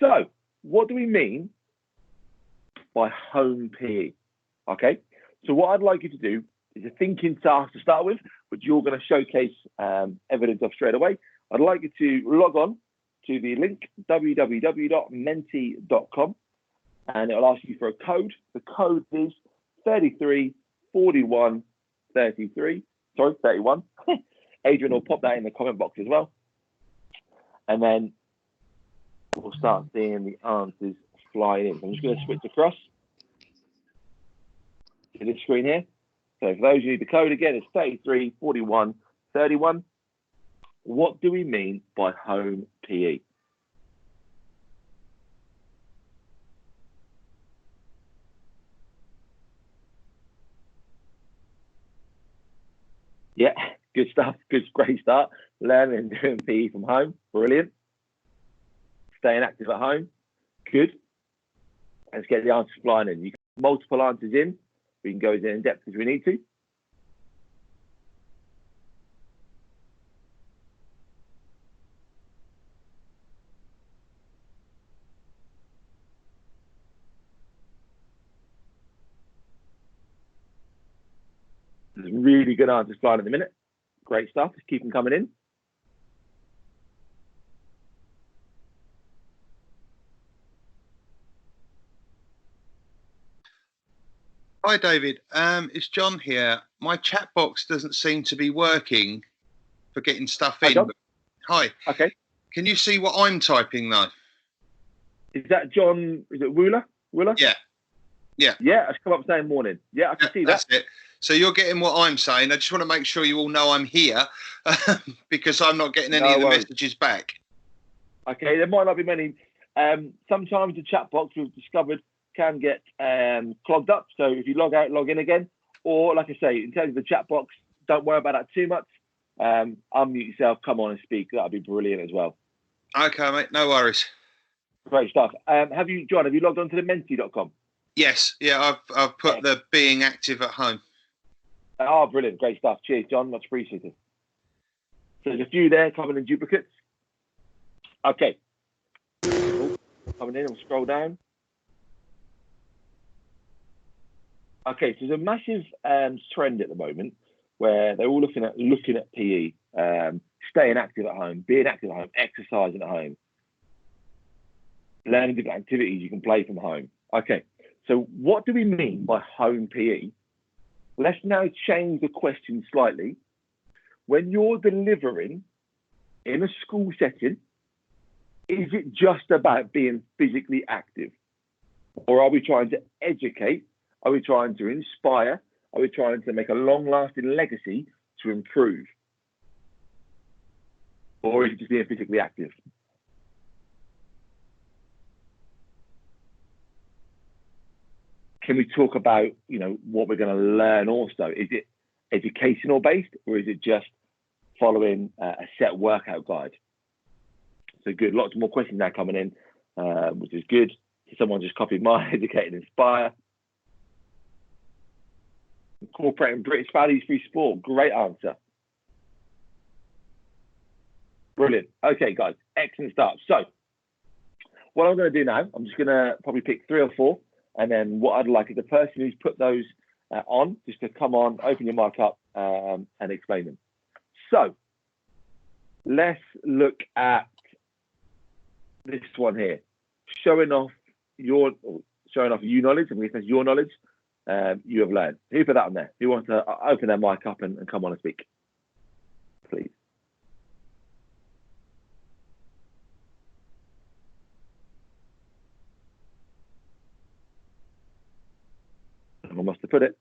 So, what do we mean by home PE? Okay, so what I'd like you to do is a thinking task to start with, which you're going to showcase evidence of straight away. I'd like you to log on to the link www.menti.com, and it'll ask you for a code. The code is 334133. Sorry, 31. Adrian will pop that in the comment box as well. And then we'll start seeing the answers flying in. So I'm just going to switch across to this screen here. So for those who need the code again, it's 334131. What do we mean by home PE? Yeah, good stuff. Good, great start. Learning and doing PE from home. Brilliant. Staying active at home. Good. Let's get the answers flying in. You can multiple answers in. We can go in depth if we need to. There's really good answers flying at the minute. Great stuff. Just keep them coming in. Hi, David. It's John here. My chat box doesn't seem to be working for getting stuff in. John? Hi. Okay. Can you see what I'm typing, though? Is that John? Is it Wooler? Yeah. Yeah. Yeah, it's come up saying morning. Yeah, I can see that. That's it. So you're getting what I'm saying. I just want to make sure you all know I'm here because I'm not getting any of the messages back. Okay, there might not be many. Sometimes the chat box we've discovered can get clogged up. So if you log out, log in again. Or like I say, in terms of the chat box, don't worry about that too much. Unmute yourself, come on and speak. That'd be brilliant as well. Okay, mate. No worries. Great stuff. John, have you logged on to the menti.com? Yes. Yeah, I've put the being active at home. Oh, brilliant. Great stuff. Cheers, John. Much appreciated. So there's a few there coming in duplicates. Okay. Coming in, we'll scroll down. Okay, so there's a massive trend at the moment where they're all looking at PE, staying active at home, being active at home, exercising at home, learning different activities you can play from home. Okay, so what do we mean by home PE? Let's now change the question slightly. When you're delivering in a school setting, is it just about being physically active? Or are we trying to educate? Are we trying to inspire? Are we trying to make a long-lasting legacy to improve? Or is it just being physically active? Can we talk about, what we're going to learn also? Is it educational based or is it just following a set workout guide? So good. Lots more questions now coming in, which is good. Someone just copied my educate and inspire. Incorporating British values through sport. Great answer. Brilliant. Okay, guys. Excellent start. So what I'm going to do now, I'm just going to probably pick 3 or 4. And then what I'd like is the person who's put those on, just to come on, open your mic up and explain them. So let's look at this one here. Showing off you knowledge, and we say your knowledge you have learned. Who put that on there? Who wants to open their mic up and come on and speak? Please. Someone must have put it.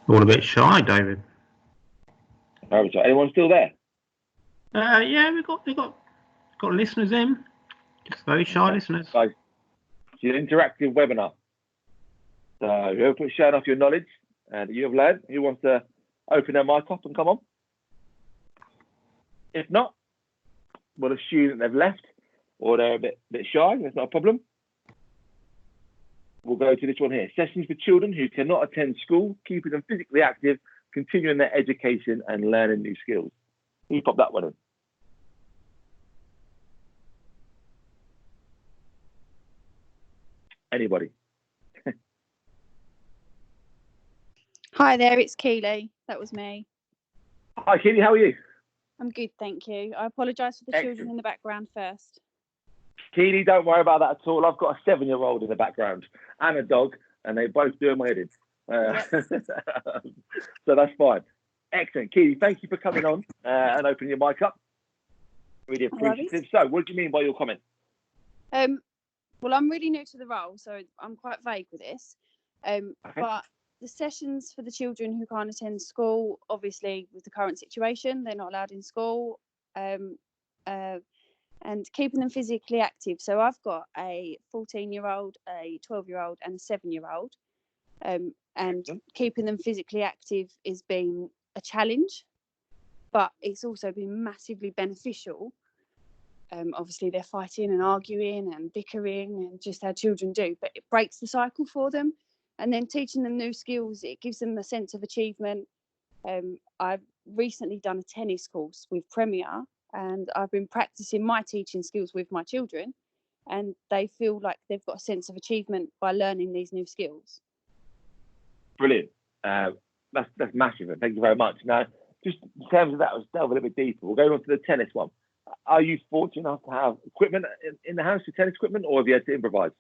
All a bit shy, David. Anyone still there? Yeah, we've got listeners in. Just very shy listeners. Guys, it's an interactive webinar. So whoever puts showing off your knowledge that you have learned, who wants to open their mic up and come on? If not, we'll assume that they've left or they're a bit shy. That's not a problem. We'll go to this one here. Sessions for children who cannot attend school, keeping them physically active continuing their education and learning new skills. You pop that one in. Anybody? Hi there, it's Keely. That was me. Hi, Keely, how are you? I'm good, thank you. I apologise for the children in the background first. Keely, don't worry about that at all. I've got a 7-year-old in the background and a dog, and they both do my head in. So that's fine. Excellent. Keely, thank you for coming on and opening your mic up. Really appreciative. So, what do you mean by your comment? Well, I'm really new to the role, so I'm quite vague with this. Okay. But the sessions for the children who can't attend school, obviously with the current situation, they're not allowed in school, and keeping them physically active. So I've got a 14-year-old, a 12-year-old and a 7-year-old, and keeping them physically active has been a challenge, but it's also been massively beneficial. Obviously they're fighting and arguing and bickering and just how children do, but it breaks the cycle for them. And then teaching them new skills, it gives them a sense of achievement. I've recently done a tennis course with Premier, and I've been practicing my teaching skills with my children, and they feel like they've got a sense of achievement by learning these new skills. Brilliant. That's massive. Thank you very much. Now, just in terms of that, let's delve a little bit deeper. We'll go on to the tennis one. Are you fortunate enough to have equipment in the house for tennis equipment, or have you had to improvise?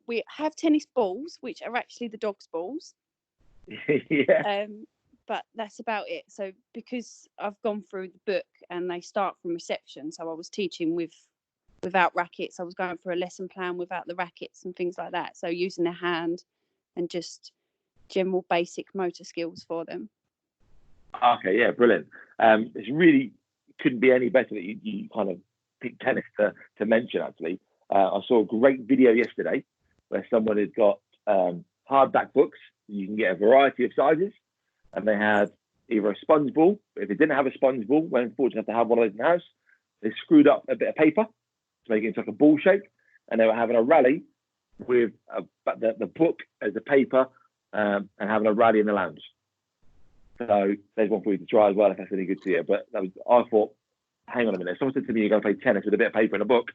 We have tennis balls, which are actually the dog's balls. Yeah. But that's about it. So because I've gone through the book and they start from reception, so I was teaching without rackets. I was going through a lesson plan without the rackets and things like that. So using their hand and just general basic motor skills for them. Okay, yeah, brilliant. It's really couldn't be any better that you kind of picked tennis to mention, actually. I saw a great video yesterday where someone had got hardback books. You can get a variety of sizes, and they had either a sponge ball. But if they didn't have a sponge ball, we're unfortunate to have one of those in the house. They screwed up a bit of paper to make it into like a ball shape, and they were having a rally with the book as a paper and having a rally in the lounge. So there's one for you to try as well if that's any good to you. But I thought, hang on a minute. If someone said to me, you're going to play tennis with a bit of paper and a book,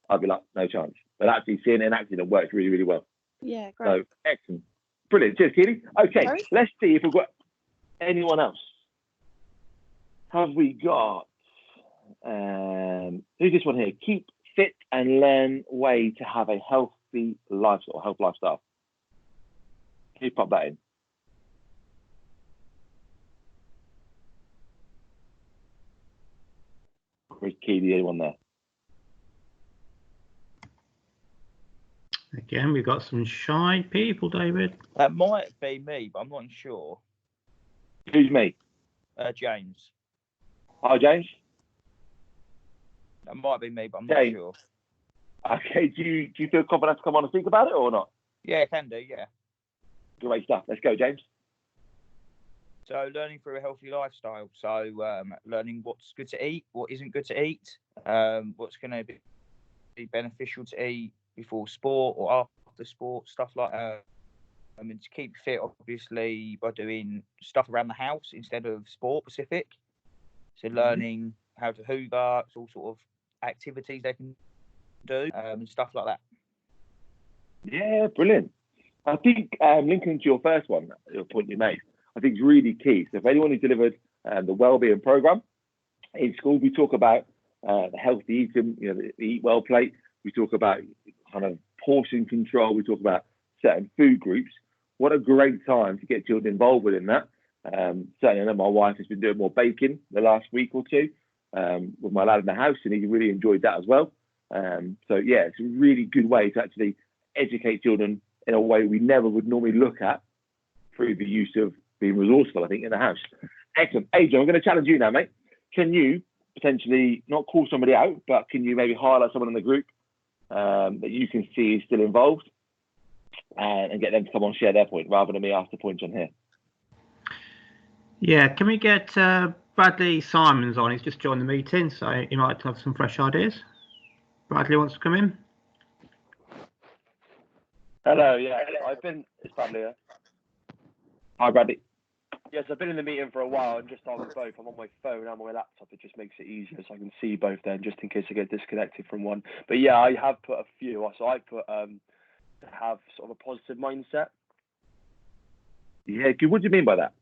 I'd be like, no chance. But actually seeing it in action, it works really, really well. Yeah, great. So excellent. Brilliant. Cheers, Keely. Okay, let's see if we've got anyone else. Have we got, who's this one here? Keep fit and learn way to have a healthy lifestyle, health lifestyle. Can you pop that in? Where's Keely? Anyone there? Again, we've got some shy people, David. That might be me, but I'm not sure. Who's me? James. Hi, James. That might be me, but I'm not sure. Okay, do you feel confident to come on and speak about it or not? Yeah, can do, yeah. Great stuff. Let's go, James. So learning through a healthy lifestyle. So learning what's good to eat, what isn't good to eat, what's going to be beneficial to eat before sport or after sport, stuff like that. I mean, to keep fit, obviously, by doing stuff around the house instead of sport specific. So learning how to hoover, all sort of activities they can do, and stuff like that. Yeah, brilliant. I think linking to your first one, your point you made, I think is really key. So if anyone who delivered the wellbeing program in school, we talk about the healthy eating, the eat well plate. We talk about kind of portion control. We talk about certain food groups. What a great time to get children involved within that. Certainly, I know my wife has been doing more baking the last week or two with my lad in the house, and he really enjoyed that as well. So yeah, it's a really good way to actually educate children in a way we never would normally look at through the use of being resourceful, I think, in the house. Excellent. Adrian, I'm going to challenge you now, mate. Can you potentially not call somebody out, but can you maybe highlight someone in the group that you can see is still involved and get them to come on and share their point rather than me ask the points on here? Yeah, can we get Bradley Simons on? He's just joined the meeting, so he might have some fresh ideas. Bradley wants to come in. Hello, yeah, it's Bradley here. Hi, Bradley. Yes, I've been in the meeting for a while and just on both. I'm on my phone and on my laptop. It just makes it easier so I can see both then, just in case I get disconnected from one. But yeah, I have put a few. So I put to have sort of a positive mindset. Yeah, good. What do you mean by that?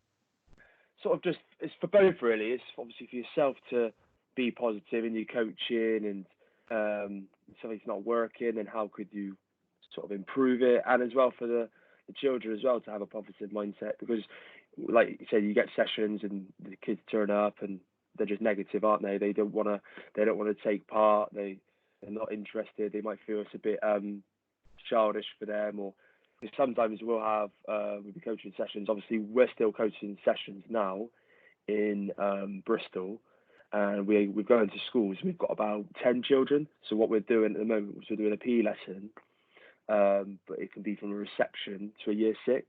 Sort of just, it's for both really. It's obviously for yourself to be positive in your coaching and something's not working and how could you sort of improve it, and as well for the children as well to have a positive mindset, because like you said, you get sessions and the kids turn up and they're just negative, aren't they? They don't want to take part. They're not interested. They might feel it's a bit childish for them, or sometimes we'll have we'll be coaching sessions. Obviously, we're still coaching sessions now in Bristol, and we're going to schools. We've got about 10 children. So what we're doing at the moment is we're doing a PE lesson, but it can be from a reception to a year 6.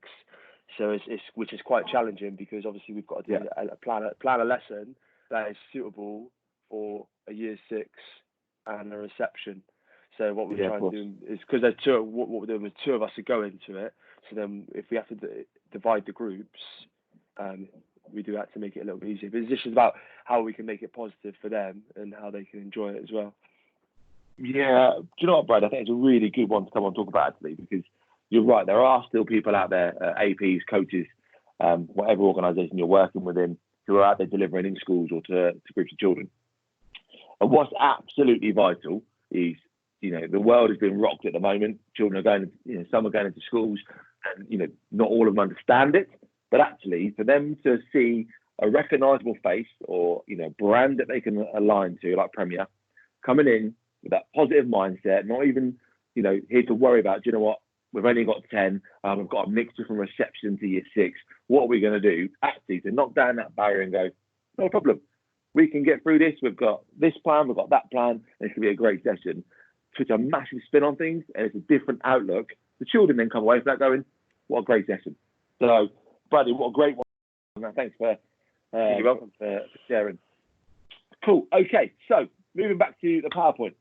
So it's which is quite challenging, because obviously we've got to do a plan a lesson that is suitable for a year 6 and a reception. So what we're trying to do is, because there's two, what we're doing is 2 of us are going to it. So then if we have to divide the groups, we do that to make it a little bit easier. But it's just about how we can make it positive for them and how they can enjoy it as well. Yeah, do you know what, Brad? I think it's a really good one to come on and talk about, actually, because you're right. There are still people out there, APs, coaches, whatever organisation you're working within, who are out there delivering in schools or to groups of children. And what's absolutely vital is, the world is being rocked at the moment. Children are going, some are going into schools, and not all of them understand it. But actually, for them to see a recognisable face or brand that they can align to, like Premier, coming in with that positive mindset, not even here to worry about, do you know what, we've only got 10, we've got a mixture from reception to year 6. What are we going to do? Actually, to knock down that barrier and go, no problem. We can get through this. We've got this plan. We've got that plan. And it's going to be a great session. Switch a massive spin on things, and it's a different outlook. The children then come away from that going, what a great session. So, Bradley, what a great one. Thanks for sharing. Cool. Okay, so moving back to the PowerPoint.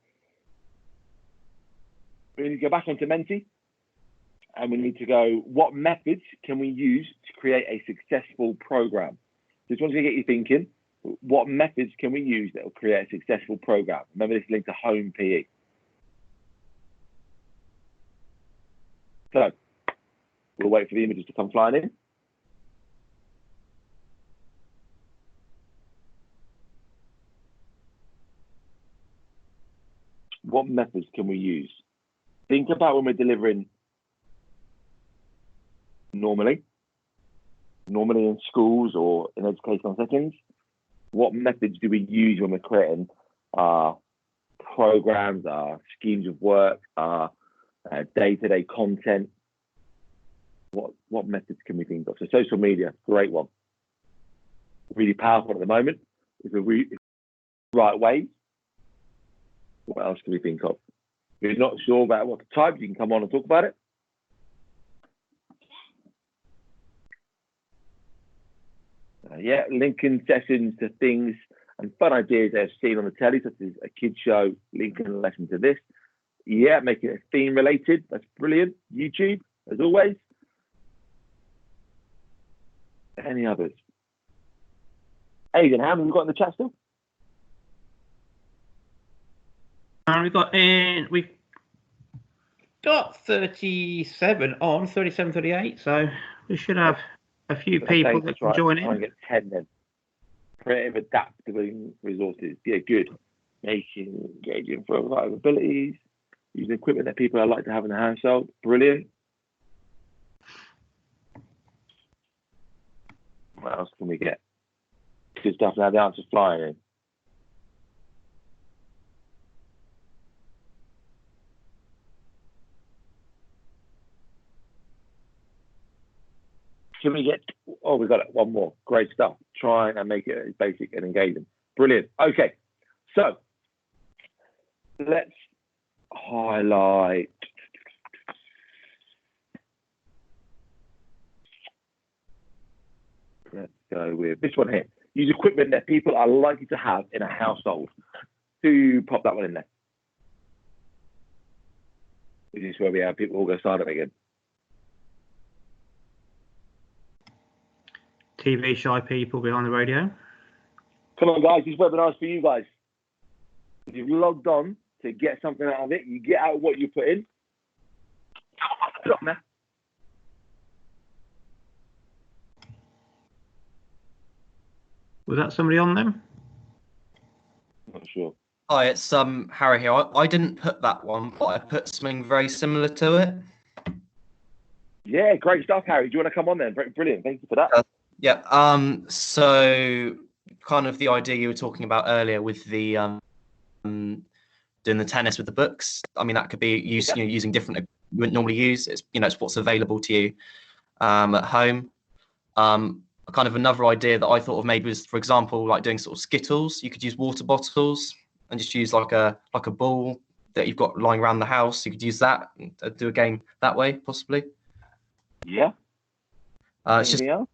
We need to go back onto Menti, and we need to go, what methods can we use to create a successful program? This one's going to get you thinking, what methods can we use that will create a successful program? Remember, this is linked to home PE. So we'll wait for the images to come flying in. What methods can we use? Think about when we're delivering normally in schools or in educational settings. What methods do we use when we're creating our programs, our schemes of work, our day-to-day content? What methods can we think of? So social media, great one. Really powerful at the moment. If we're right way. What else can we think of? If you're not sure about what to type, you can come on and talk about it. Linking sessions to things and fun ideas they've seen on the telly, such as a kids show, linking a lesson to this. Making it theme related. That's brilliant. YouTube, as always. Any others? Aidan, how many have we got in the chat still? We've got 37 on, 37, 38, so we should have a few people that can join in. Try and get 10 then. Creative, adaptable resources. Yeah, good. Engaging for a variety of abilities. Using equipment that people like to have in the household. Brilliant. What else can we get? Good stuff. Now the answer's flying in. Can we get, we got it, one more. Great stuff. Try and make it as basic and engaging. Brilliant. Okay, so let's highlight. Let's go with this one here. Use equipment that people are likely to have in a household. To pop that one in there. This is where we have people all go silent again. TV shy people behind the radio. Come on, guys, this webinar's for you guys. If you've logged on to get something out of it, you get out what you put in. Come on, man. Was that somebody on them? Not sure. Hi, it's Harry here. I didn't put that one, but I put something very similar to it. Yeah, great stuff, Harry. Do you want to come on then? Brilliant. Thank you for that. Yeah. So kind of the idea you were talking about earlier with the doing the tennis with the books. I mean, that could be using different you wouldn't normally use. It's it's what's available to you at home. Kind of another idea that I thought of maybe was, for example, like doing sort of skittles. You could use water bottles and just use like a ball that you've got lying around the house. You could use that and do a game that way, possibly. Yeah. It's just Anything else?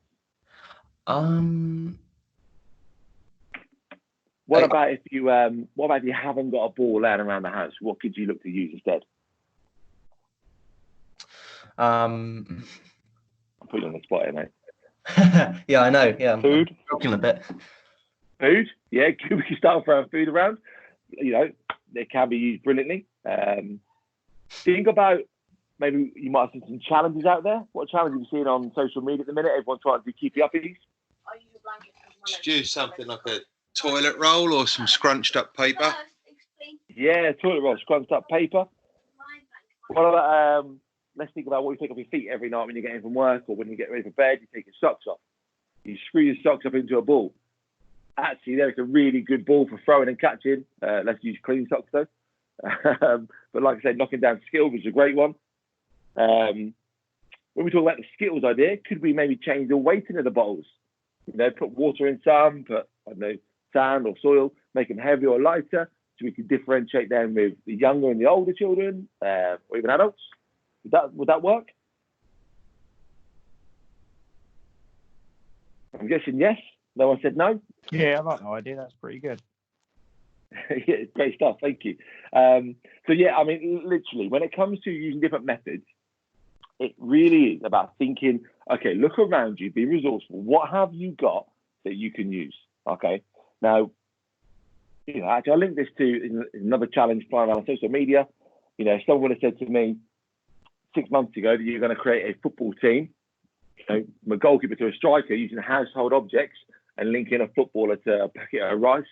What about if you haven't got a ball laying around the house? What could you look to use instead? I'm putting you on the spot here, mate. Yeah, I know. Yeah, food. I'm struggling a bit. Food. Yeah, we can start throwing food around. They can be used brilliantly. Think about maybe you might have seen some challenges out there. What challenges are you seeing on social media at the minute? Everyone's trying to do keepy uppies. Should use something like a toilet roll or some scrunched up paper. Yeah, toilet roll, scrunched up paper. What about let's think about what you take off your feet every night when you get in from work or when you get ready for bed. You take your socks off. You screw your socks up into a ball. Actually, there's a really good ball for throwing and catching. Let's use clean socks though. But like I said, knocking down Skittles is a great one. When we talk about the Skittles idea, could we maybe change the weighting of the bottles? Put water in some, put sand or soil, make them heavier or lighter, so we can differentiate them with the younger and the older children, or even adults. Would that work? I'm guessing yes. No one said no. Yeah, I like that idea. That's pretty good. Yeah, great stuff. Thank you. So yeah, I mean, literally, when it comes to using different methods, it really is about thinking, okay, look around you, be resourceful. What have you got that you can use? Okay. Now, actually, I link this to another challenge flying around on social media. Someone would have said to me 6 months ago that you're going to create a football team, from a goalkeeper to a striker using household objects and linking a footballer to a packet of rice.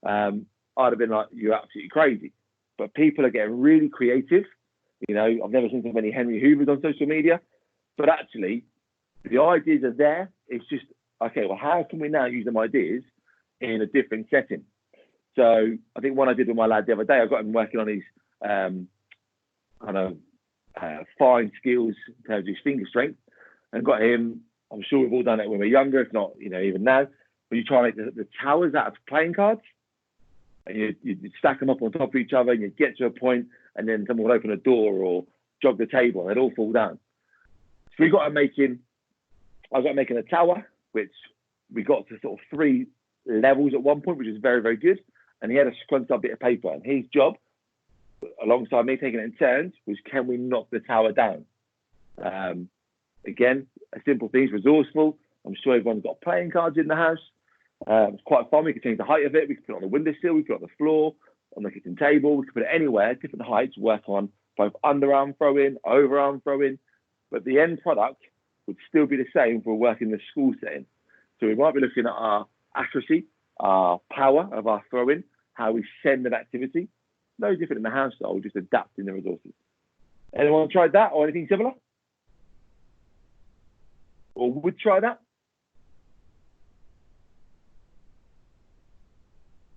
I'd have been like, you're absolutely crazy. But people are getting really creative. I've never seen so many Henry Hoovers on social media. But actually, the ideas are there. It's just, okay, well, how can we now use them ideas in a different setting? So I think one I did with my lad the other day, I got him working on his fine skills in terms of his finger strength, and got him, I'm sure we've all done it when we're younger, if not, even now, when you try and make the towers out of playing cards, and you stack them up on top of each other, and you get to a point, and then someone will open a door or jog the table, and they'd all fall down. So I got making a tower, which we got to sort of 3 levels at one point, which is very, very good. And he had a scrunched up bit of paper, and his job, alongside me taking it in turns, was can we knock the tower down? Again, a simple thing, resourceful. I'm sure everyone's got playing cards in the house. It's quite fun. We could change the height of it. We could put it on the windowsill. We could put it on the floor, on the kitchen table. We could put it anywhere, different heights, work on both underarm throwing, overarm throwing. But the end product would still be the same for working in the school setting. So we might be looking at our accuracy, our power of our throwing, how we send an activity. No different in the household, just adapting the resources. Anyone tried that or anything similar? Or would try that?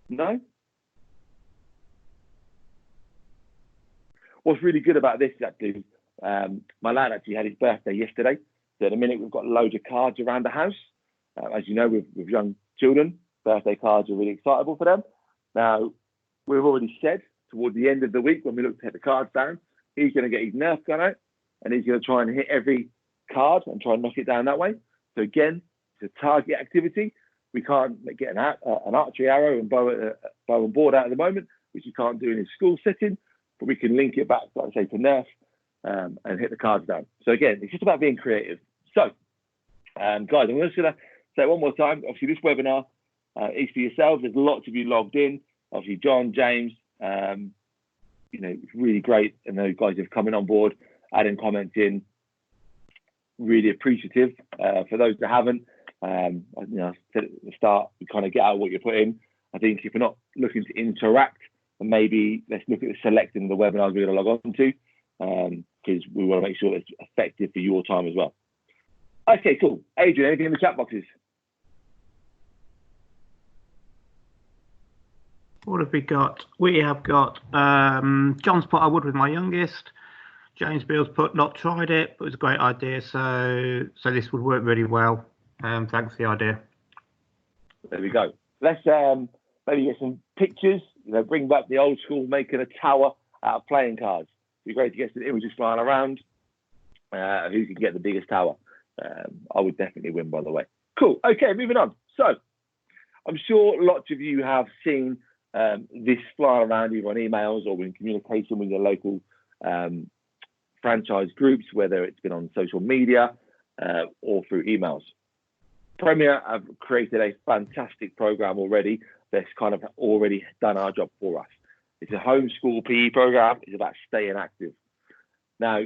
No? What's really good about this is actually, my lad actually had his birthday yesterday. So at the minute we've got loads of cards around the house. As you know, with young children, birthday cards are really excitable for them. Now, we've already said towards the end of the week when we look to take the cards down, he's going to get his Nerf gun out and he's going to try and hit every card and try and knock it down that way. So again, it's a target activity. We can't get an archery arrow and bow and board out at the moment, which you can't do in a school setting, but we can link it back, like I say, to Nerf and hit the cards down. So again, it's just about being creative. So, guys, I'm just going to say it one more time. Obviously, this webinar is for yourselves. There's lots of you logged in. Obviously, John, James, it's really great. And those guys have coming on board, adding comments in. Really appreciative. For those that haven't, I said at the start, we kind of get out what you put in. I think if you're not looking to interact, then maybe let's look at selecting the webinars we're going to log on to, because we want to make sure it's effective for your time as well. Okay, cool. Adrian, anything in the chat boxes? What have we got? We have got John's put, I would with my youngest. James Bill's put, not tried it, but it was a great idea. So this would work really well. Thanks for the idea. There we go. Let's maybe get some pictures. Bring back the old school making a tower out of playing cards. It'd be great to get some images flying around. Who can get the biggest tower? I would definitely win, by the way. Cool. Okay, moving on. So I'm sure lots of you have seen this fly around either on emails or in communication with your local franchise groups, whether it's been on social media or through emails. Premier have created a fantastic program already that's kind of already done our job for us. It's a homeschool PE program. It's about staying active. Now,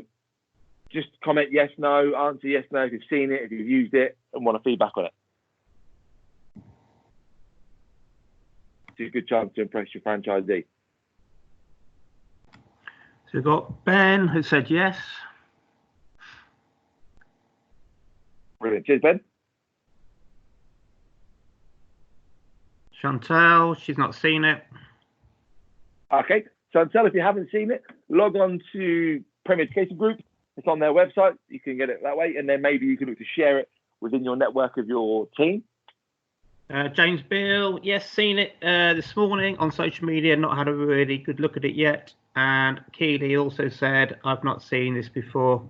just comment yes, no, answer yes, no if you've seen it, if you've used it and want to feedback on it. It's a good chance to impress your franchisee. So we've got Ben who said yes. Brilliant. Cheers, Ben. Chantal, she's not seen it. Okay. Chantal, if you haven't seen it, log on to Premier Education Group. It's on their website. You can get it that way. And then maybe you can look to share it within your network of your team. James Bill, yes, seen it this morning on social media. Not had a really good look at it yet. And Keely also said, I've not seen this before.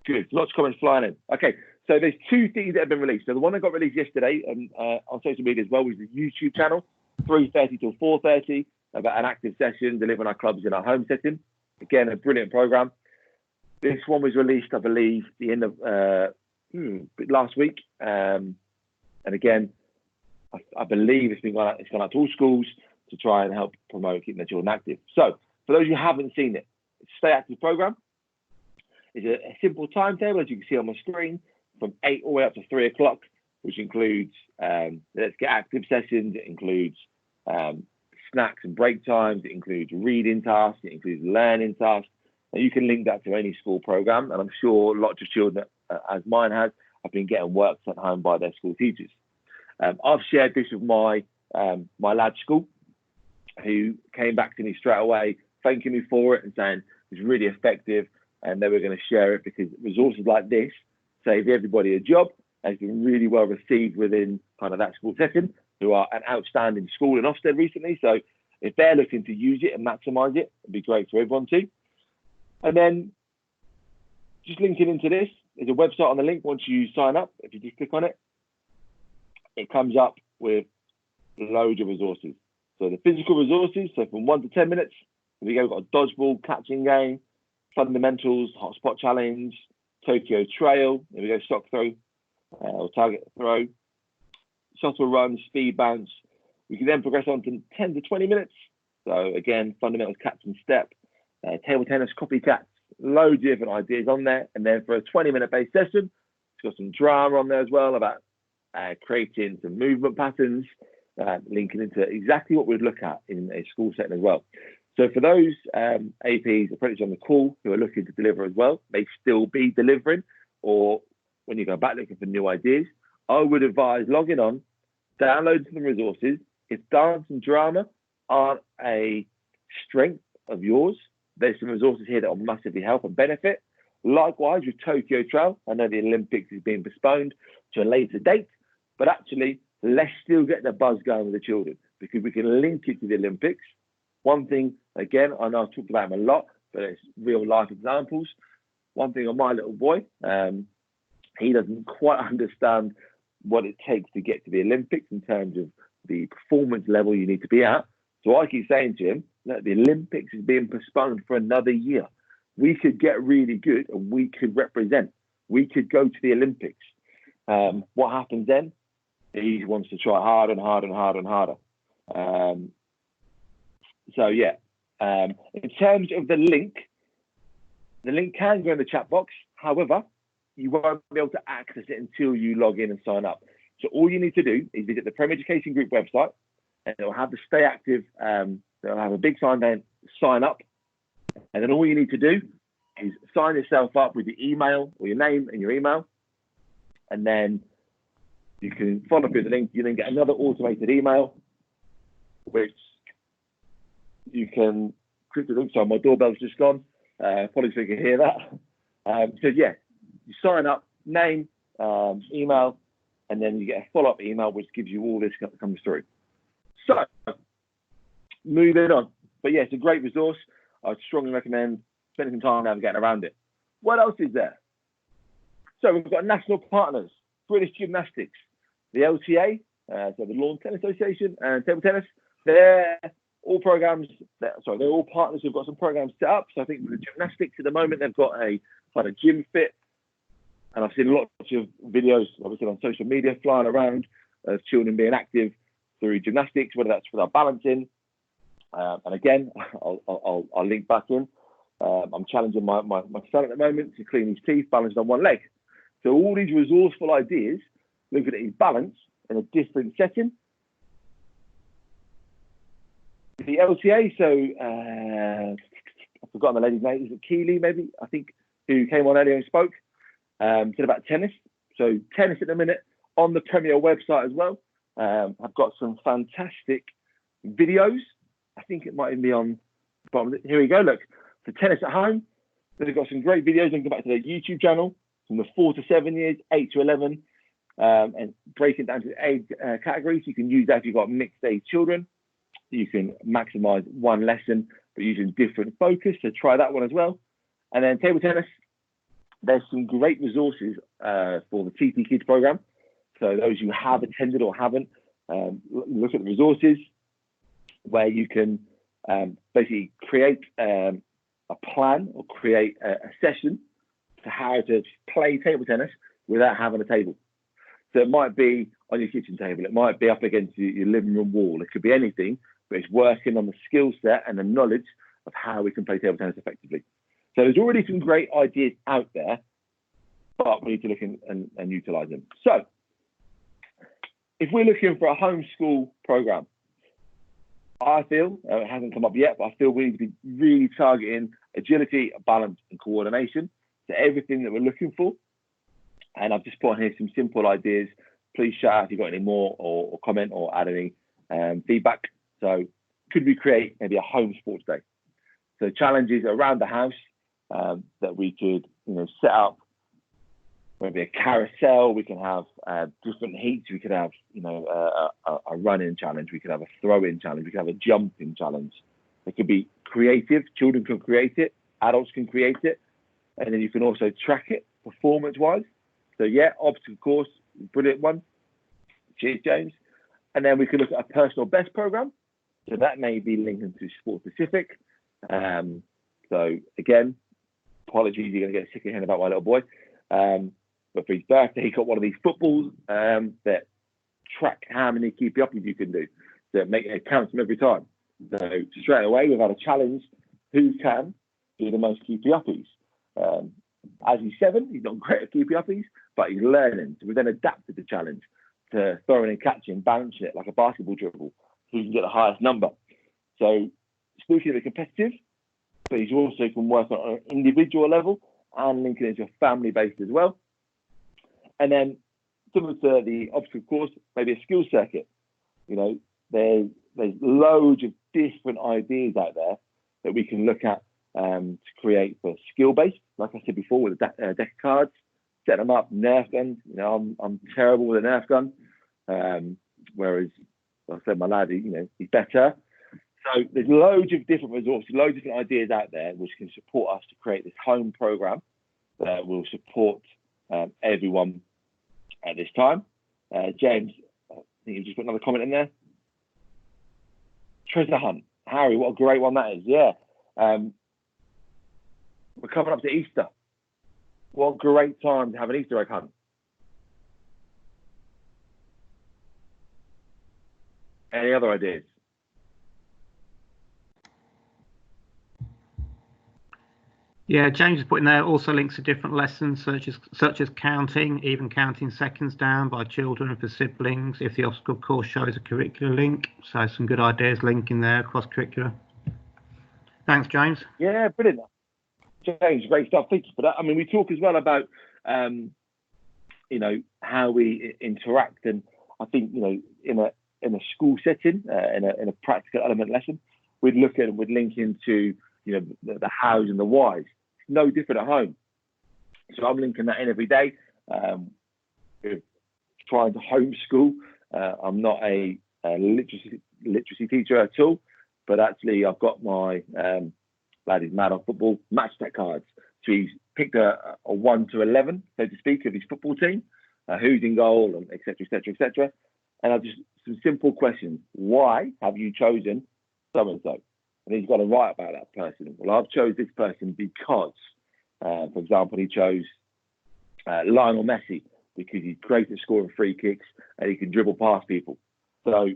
Good. Lots of comments flying in. Okay. So there's two things that have been released. So the one that got released yesterday on social media as well was the YouTube channel, 3:30 till 4:30, about an active session, delivering our clubs in our home setting. Again, a brilliant program. This one was released, I believe, the end of last week. And again, I believe it's gone out to all schools to try and help promote keeping their children active. So for those who haven't seen it, it's a Stay Active program. It's a simple timetable, as you can see on my screen, from 8 all the way up to 3 o'clock, which includes Let's Get Active sessions. It includes snacks and break times. It includes reading tasks. It includes learning tasks. And you can link that to any school program. And I'm sure lots of children, as mine has, have been getting work sent home by their school teachers. I've shared this with my lad's school, who came back to me straight away, thanking me for it and saying it was really effective. And they were going to share it because resources like this save everybody a job. And it's been really well received within kind of that school setting, who are an outstanding school in Ofsted recently. So if they're looking to use it and maximise it, it'd be great for everyone too. And then just linking into this, there's a website on the link. Once you sign up, if you just click on it, it comes up with loads of resources. So the physical resources, so from 1 to 10 minutes, we've got a dodgeball, catching game, fundamentals, hotspot challenge, Tokyo Trail, there we go, sock throw, or target throw, shuttle run, speed bounce. We can then progress on to 10 to 20 minutes. So again, fundamentals, catch and step, table tennis, copycats, loads of different ideas on there. And then for a 20-minute based session, it's got some drama on there as well about creating some movement patterns, linking into exactly what we'd look at in a school setting as well. So for those APs, apprentices on the call who are looking to deliver as well, may still be delivering, or when you go back looking for new ideas, I would advise logging on, downloading some resources. If dance and drama aren't a strength of yours, there's some resources here that will massively help and benefit. Likewise with Tokyo Trail, I know the Olympics is being postponed to a later date, but actually let's still get the buzz going with the children, because we can link it to the Olympics. One thing, again, I know I've talked about him a lot, but it's real life examples. One thing on my little boy, he doesn't quite understand what it takes to get to the Olympics in terms of the performance level you need to be at. So I keep saying to him that the Olympics is being postponed for another year. We could get really good and we could represent. We could go to the Olympics. What happens then? He wants to try harder and harder and harder and harder. So yeah, in terms of the link can go in the chat box. However, you won't be able to access it until you log in and sign up. So all you need to do is visit the Premier Education Group website, and it'll have the Stay Active. They'll have a big sign there, sign up, and then all you need to do is sign yourself up with your email or your name and your email, and then you can follow through the link. You then get another automated email, which you can click the link. So my doorbell's just gone. Apologies if you can hear that. So yeah, you sign up, name, email, and then you get a follow-up email, which gives you all this that comes through. So moving on. But yeah, it's a great resource. I'd strongly recommend spending some time navigating around it. What else is there? So we've got national partners, British Gymnastics, the LTA, so the Lawn Tennis Association, and Table Tennis. They're all programs. They're all partners who've got some programs set up. So I think with the gymnastics at the moment, they've got a kind of gym fit, and I've seen lots of videos, obviously on social media, flying around of children being active through gymnastics, whether that's without balancing. And again, I'll link back in. I'm challenging my son at the moment to clean his teeth, balanced on one leg. So all these resourceful ideas, looking at his balance in a different setting. The LTA, so I've forgotten the lady's name. Is it Keely, maybe? I think, who came on earlier and spoke. Said about tennis. So tennis at the minute on the Premier website as well. I've got some fantastic videos. I think it might even be on the bottom. Here we go. Look, for tennis at home, they've got some great videos. Link back to their YouTube channel from the 4 to 7 years, 8 to 11, and breaking down to the age categories. You can use that if you've got mixed age children. You can maximize one lesson, but using different focus. So try that one as well. And then table tennis, there's some great resources for the TP Kids program. So those who have attended or haven't, look at the resources where you can basically create a plan or create a session to how to play table tennis without having a table. So it might be on your kitchen table. It might be up against your living room wall. It could be anything, but it's working on the skill set and the knowledge of how we can play table tennis effectively. So there's already some great ideas out there, but we need to look and utilize them. So if we're looking for a homeschool program, I feel, it hasn't come up yet, but I feel we need to be really targeting agility, balance, and coordination to everything that we're looking for. And I've just put on here some simple ideas. Please shout out if you've got any more or comment or add any feedback. So could we create maybe a home sports day? So challenges around the house that we could, set up. Maybe a carousel. We can have different heats. We could have, a running challenge. We could have a throw-in challenge. We could have a jumping challenge. It could be creative. Children can create it. Adults can create it. And then you can also track it performance-wise. So yeah, obstacle course, brilliant one. Cheers, James. And then we could look at a personal best program. So that may be linked into sport specific. So again, apologies, you're going to get sick of hearing about my little boy. But for his birthday, he got one of these footballs that track how many keepy uppies you can do. So make it count them every time. So straight away, we've had a challenge. Who can do the most keepy uppies? As he's 7, he's not great at keepy uppies, but he's learning. So we then adapted the challenge to throwing and catching, balancing it like a basketball dribble. Who can get the highest number? So still keep it competitive, but he also can work on an individual level and linking it to a family based as well. And then similar to the obstacle course, maybe a skill circuit. There's loads of different ideas out there that we can look at to create for skill based. Like I said before, with a deck of cards, set them up, Nerf guns. I'm terrible with a Nerf gun, whereas like I said, my lad, he's better. So there's loads of different resources, loads of different ideas out there which can support us to create this home program that will support everyone at this time. James, I think you just put another comment in there. Treasure hunt. Harry, what a great one that is. Yeah. We're coming up to Easter. What great time to have an Easter egg hunt. Any other ideas? Yeah, James is putting there also links to different lessons such as counting, even counting seconds down by children and for siblings if the obstacle course shows a curricular link. So some good ideas linking there across curricula. Thanks, James. Yeah, brilliant. James, great stuff. Thank you for that. I mean, we talk as well about, you know, how we interact, and I think, you know, in a school setting, in a practical element lesson, we'd link into, you know, the hows and the whys. It's no different at home. So I'm linking that in every day. Trying to homeschool. I'm not a literacy teacher at all, but actually I've got my lad is mad on football match day cards. So he's picked a 1 to 11, so to speak, of his football team, who's in goal, and et cetera, et cetera, et cetera. And I've just some simple questions. Why have you chosen so and so? And he's got to write about that person. Well, I've chose this person because, for example, he chose Lionel Messi because he's great at scoring free kicks and he can dribble past people. So,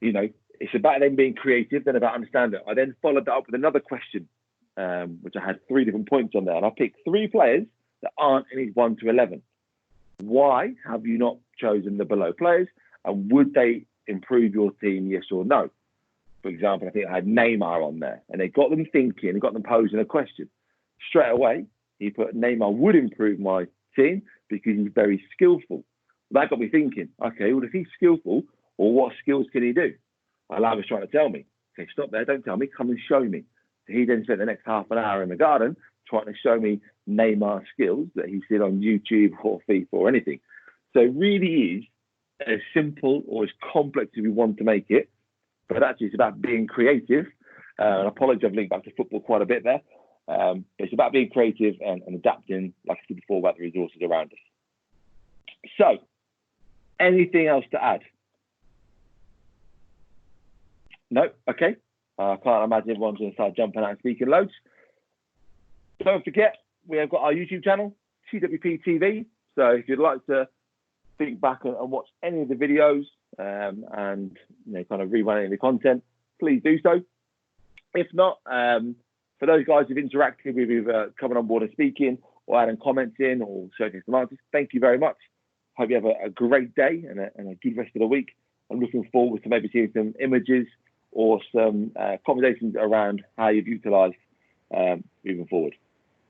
you know, it's about them being creative, then about understanding. I then followed that up with another question, which I had 3 different points on there. And I picked 3 players that aren't in his 1 to 11. Why have you not chosen the below players? And would they improve your team, yes or no? For example, I think I had Neymar on there, and it got them thinking, it got them posing a question. Straight away, he put Neymar would improve my team because he's very skillful. That got me thinking, okay, well, if he's skillful, well, what skills can he do? My lad was trying to tell me. Okay, stop there, don't tell me, come and show me. So he then spent the next half an hour in the garden trying to show me Neymar skills that he's seen on YouTube or FIFA or anything. So it really is as simple or as complex as we want to make it, but actually it's about being creative. And I apologize, I've linked back to football quite a bit there. It's about being creative and adapting, like I said before, about the resources around us. So, anything else to add? No? Okay. I can't imagine everyone's going to start jumping out and speaking loads. Don't forget, we have got our YouTube channel, TWP-TV. So if you'd like to think back and watch any of the videos and you know, kind of rerun any of the content, please do so. If not, for those guys who've interacted with you, coming on board and speaking or adding comments in or searching some answers, thank you very much. Hope you have a great day and a good rest of the week. I'm looking forward to maybe seeing some images or some conversations around how you've utilised moving forward.